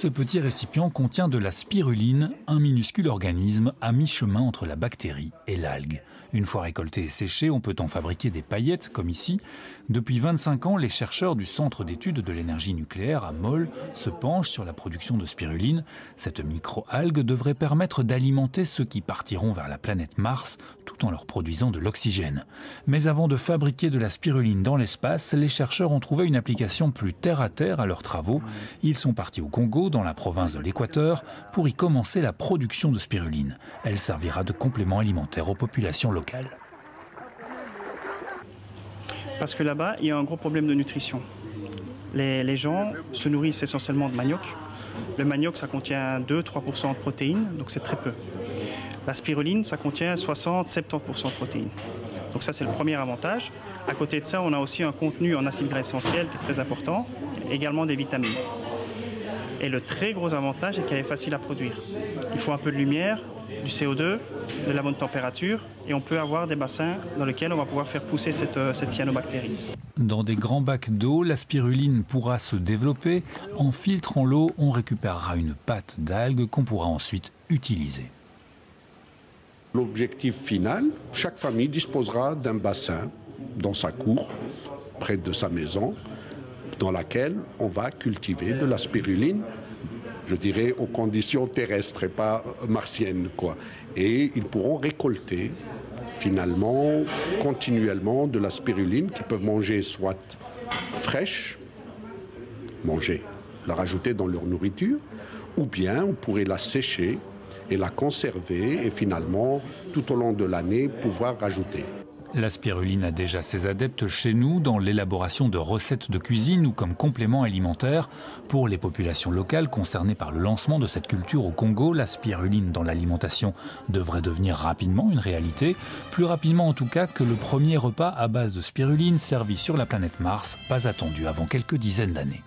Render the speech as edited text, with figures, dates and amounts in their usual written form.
Ce petit récipient contient de la spiruline, un minuscule organisme à mi-chemin entre la bactérie et l'algue. Une fois récolté et séché, on peut en fabriquer des paillettes, comme ici. Depuis 25 ans, les chercheurs du Centre d'études de l'énergie nucléaire à Mol se penchent sur la production de spiruline. Cette micro-algue devrait permettre d'alimenter ceux qui partiront vers la planète Mars, tout en leur produisant de l'oxygène. Mais avant de fabriquer de la spiruline dans l'espace, les chercheurs ont trouvé une application plus terre-à-terre à leurs travaux. Ils sont partis au Congo, dans la province de l'Équateur, pour y commencer la production de spiruline. Elle servira de complément alimentaire aux populations locales. Parce que là-bas, il y a un gros problème de nutrition. Les gens se nourrissent essentiellement de manioc. Le manioc, ça contient 2-3% de protéines, donc c'est très peu. La spiruline, ça contient 60-70% de protéines. Donc ça, c'est le premier avantage. À côté de ça, on a aussi un contenu en acides gras essentiels qui est très important, également des vitamines. Et le très gros avantage est qu'elle est facile à produire. Il faut un peu de lumière, du CO2, de la bonne température, et on peut avoir des bassins dans lesquels on va pouvoir faire pousser cette cyanobactérie. Dans des grands bacs d'eau, la spiruline pourra se développer. En filtrant l'eau, on récupérera une pâte d'algues qu'on pourra ensuite utiliser. L'objectif final, chaque famille disposera d'un bassin dans sa cour, près de sa maison, dans laquelle on va cultiver de la spiruline, je dirais aux conditions terrestres et pas martiennes, quoi. Et ils pourront récolter finalement continuellement de la spiruline qu'ils peuvent manger soit fraîche, la rajouter dans leur nourriture, ou bien on pourrait la sécher et la conserver et finalement tout au long de l'année pouvoir rajouter. La spiruline a déjà ses adeptes chez nous dans l'élaboration de recettes de cuisine ou comme complément alimentaire. Pour les populations locales concernées par le lancement de cette culture au Congo, la spiruline dans l'alimentation devrait devenir rapidement une réalité. Plus rapidement en tout cas que le premier repas à base de spiruline servi sur la planète Mars, pas attendu avant quelques dizaines d'années.